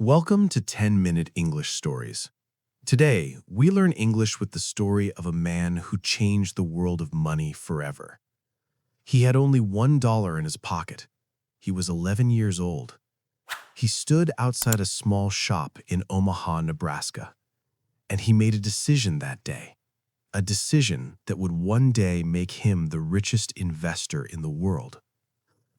Welcome to 10-Minute English Stories. Today, we learn English with the story of a man who changed the world of money forever. He had only $1 in his pocket. He was 11 years old. He stood outside a small shop in Omaha, Nebraska, and he made a decision that day, a decision that would one day make him the richest investor in the world.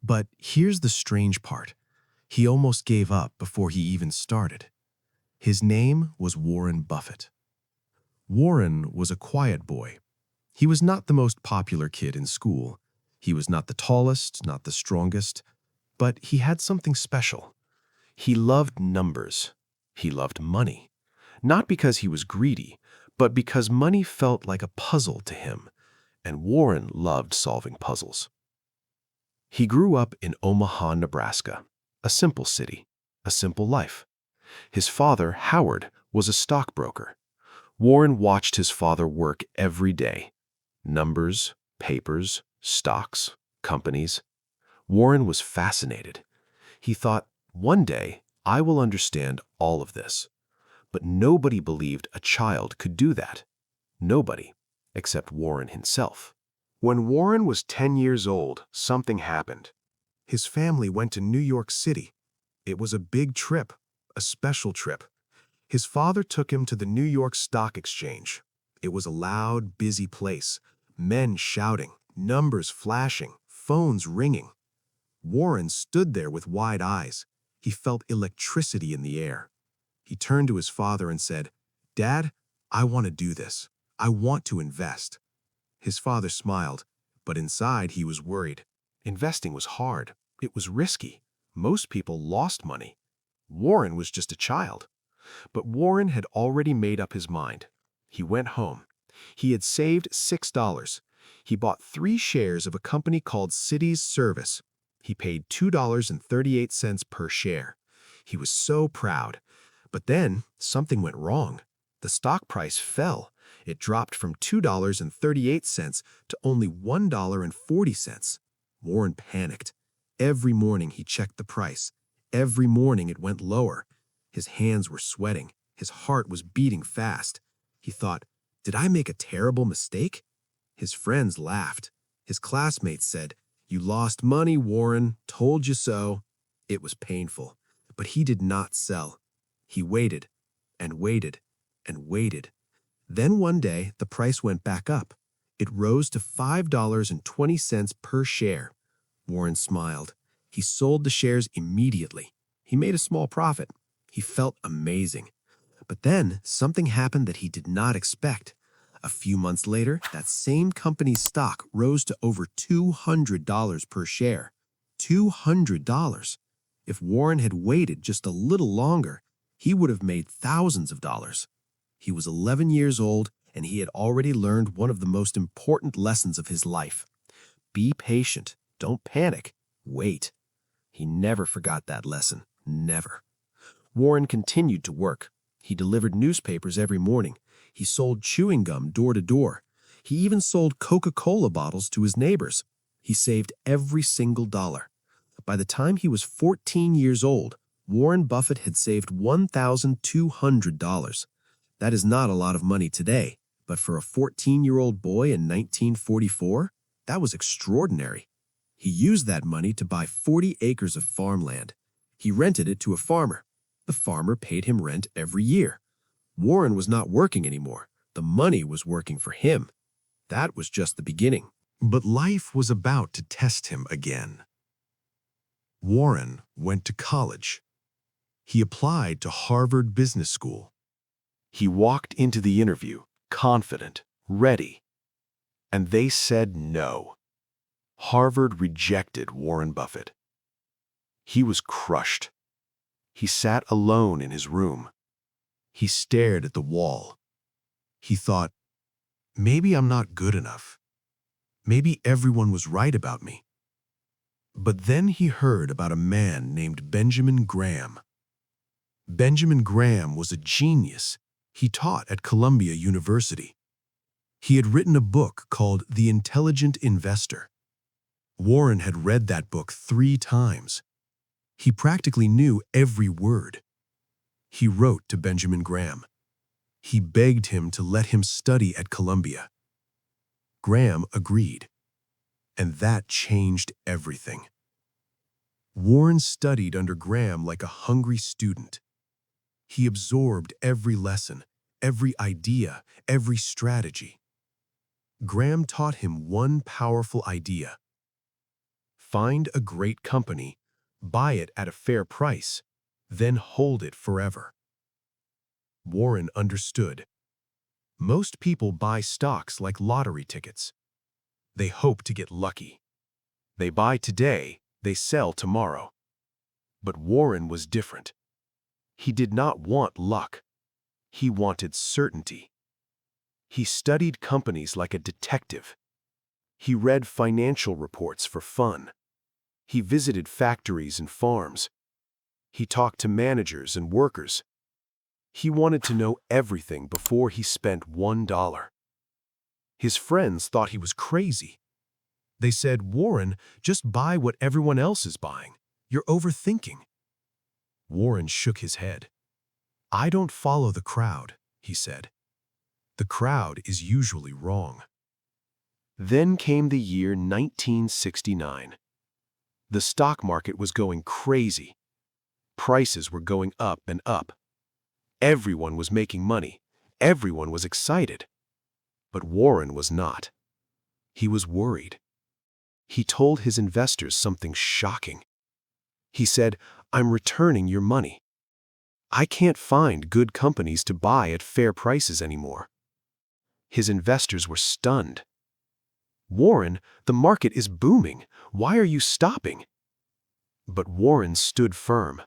But here's the strange part. He almost gave up before he even started. His name was Warren Buffett. Warren was a quiet boy. He was not the most popular kid in school. He was not the tallest, not the strongest, but he had something special. He loved numbers. He loved money. Not because he was greedy, but because money felt like a puzzle to him, and Warren loved solving puzzles. He grew up in Omaha, Nebraska. A simple city, a simple life. His father, Howard, was a stockbroker. Warren watched his father work every day. Numbers, papers, stocks, companies. Warren was fascinated. He thought, one day, I will understand all of this. But nobody believed a child could do that. Nobody, except Warren himself. When Warren was 10 years old, something happened. His family went to New York City. It was a big trip, a special trip. His father took him to the New York Stock Exchange. It was a loud, busy place. Men shouting, numbers flashing, phones ringing. Warren stood there with wide eyes. He felt electricity in the air. He turned to his father and said, "Dad, I want to do this. I want to invest." His father smiled, but inside he was worried. Investing was hard. It was risky. Most people lost money. Warren was just a child. But Warren had already made up his mind. He went home. He had saved $6. He bought 3 shares of a company called Cities Service. He paid $2.38 per share. He was so proud. But then something went wrong. The stock price fell. It dropped from $2.38 to only $1.40. Warren panicked. Every morning he checked the price. Every morning it went lower. His hands were sweating. His heart was beating fast. He thought, did I make a terrible mistake? His friends laughed. His classmates said, "You lost money, Warren. Told you so." It was painful, but he did not sell. He waited and waited and waited. Then one day the price went back up. It rose to $5.20 per share. Warren smiled. He sold the shares immediately. He made a small profit. He felt amazing. But then something happened that he did not expect. A few months later, that same company's stock rose to over $200 per share. $200. If Warren had waited just a little longer, he would have made thousands of dollars. He was 11 years old, and he had already learned one of the most important lessons of his life. Be patient. Don't panic. Wait. He never forgot that lesson. Never. Warren continued to work. He delivered newspapers every morning. He sold chewing gum door to door. He even sold Coca-Cola bottles to his neighbors. He saved every single dollar. By the time he was 14 years old, Warren Buffett had saved $1,200. That is not a lot of money today, but for a 14-year-old boy in 1944, that was extraordinary. He used that money to buy 40 acres of farmland. He rented it to a farmer. The farmer paid him rent every year. Warren was not working anymore. The money was working for him. That was just the beginning. But life was about to test him again. Warren went to college. He applied to Harvard Business School. He walked into the interview, confident, ready. And they said no. Harvard rejected Warren Buffett. He was crushed. He sat alone in his room. He stared at the wall. He thought, maybe I'm not good enough. Maybe everyone was right about me. But then he heard about a man named Benjamin Graham. Benjamin Graham was a genius. He taught at Columbia University. He had written a book called The Intelligent Investor. Warren had read that book 3 times. He practically knew every word. He wrote to Benjamin Graham. He begged him to let him study at Columbia. Graham agreed, and that changed everything. Warren studied under Graham like a hungry student. He absorbed every lesson, every idea, every strategy. Graham taught him one powerful idea. Find a great company, buy it at a fair price, then hold it forever. Warren understood. Most people buy stocks like lottery tickets. They hope to get lucky. They buy today, they sell tomorrow. But Warren was different. He did not want luck. He wanted certainty. He studied companies like a detective. He read financial reports for fun. He visited factories and farms. He talked to managers and workers. He wanted to know everything before he spent $1. His friends thought he was crazy. They said, "Warren, just buy what everyone else is buying. You're overthinking." Warren shook his head. "I don't follow the crowd," he said. "The crowd is usually wrong." Then came the year 1969. The stock market was going crazy. Prices were going up and up. Everyone was making money. Everyone was excited. But Warren was not. He was worried. He told his investors something shocking. He said, "I'm returning your money. I can't find good companies to buy at fair prices anymore." His investors were stunned. "Warren, the market is booming. Why are you stopping?" But Warren stood firm.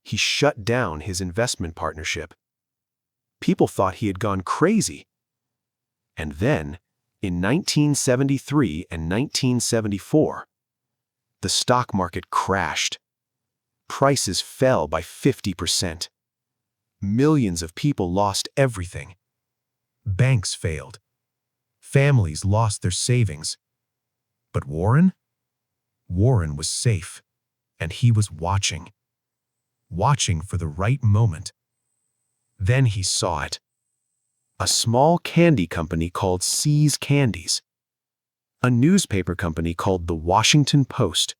He shut down his investment partnership. People thought he had gone crazy. And then, in 1973 and 1974, the stock market crashed. Prices fell by 50%. Millions of people lost everything. Banks failed. Families lost their savings. But Warren? Warren was safe, and he was watching for the right moment. Then he saw it. A small candy company called See's Candies. A newspaper company called the Washington Post.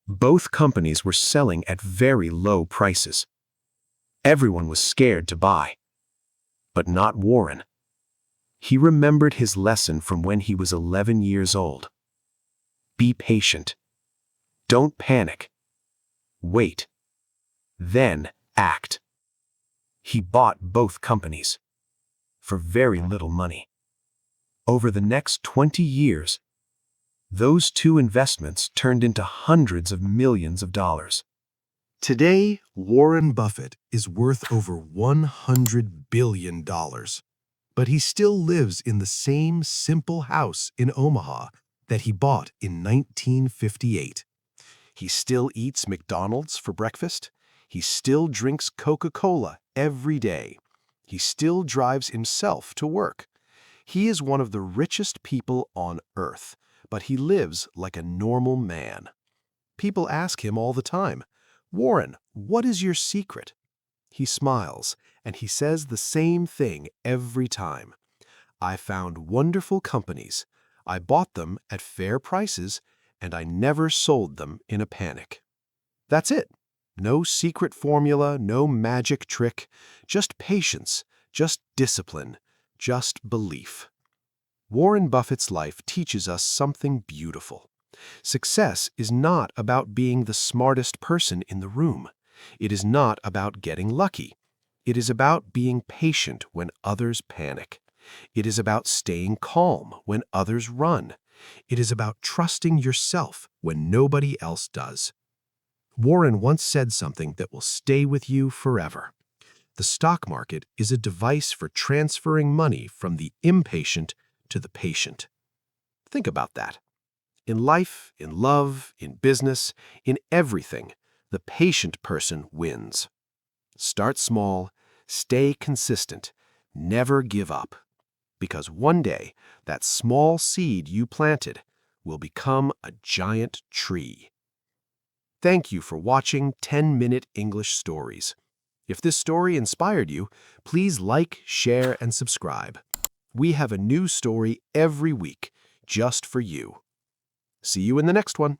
Both companies were selling at very low prices. Everyone was scared to buy. But not Warren. He remembered his lesson from when he was 11 years old. Be patient. Don't panic. Wait. Then act. He bought both companies for very little money. Over the next 20 years, those two investments turned into hundreds of millions of dollars. Today, Warren Buffett is worth over $100 billion. But he still lives in the same simple house in Omaha that he bought in 1958. He still eats McDonald's for breakfast. He still drinks Coca-Cola every day. He still drives himself to work. He is one of the richest people on earth, but he lives like a normal man. People ask him all the time, "Warren, what is your secret?" He smiles, and he says the same thing every time. "I found wonderful companies. I bought them at fair prices, and I never sold them in a panic." That's it. No secret formula, no magic trick, just patience, just discipline, just belief. Warren Buffett's life teaches us something beautiful. Success is not about being the smartest person in the room. It is not about getting lucky. It is about being patient when others panic. It is about staying calm when others run. It is about trusting yourself when nobody else does. Warren once said something that will stay with you forever. The stock market is a device for transferring money from the impatient to the patient. Think about that. In life, in love, in business, in everything, the patient person wins. Start small, stay consistent, never give up. Because one day, that small seed you planted will become a giant tree. Thank you for watching 10-Minute English Stories. If this story inspired you, please like, share, and subscribe. We have a new story every week just for you. See you in the next one.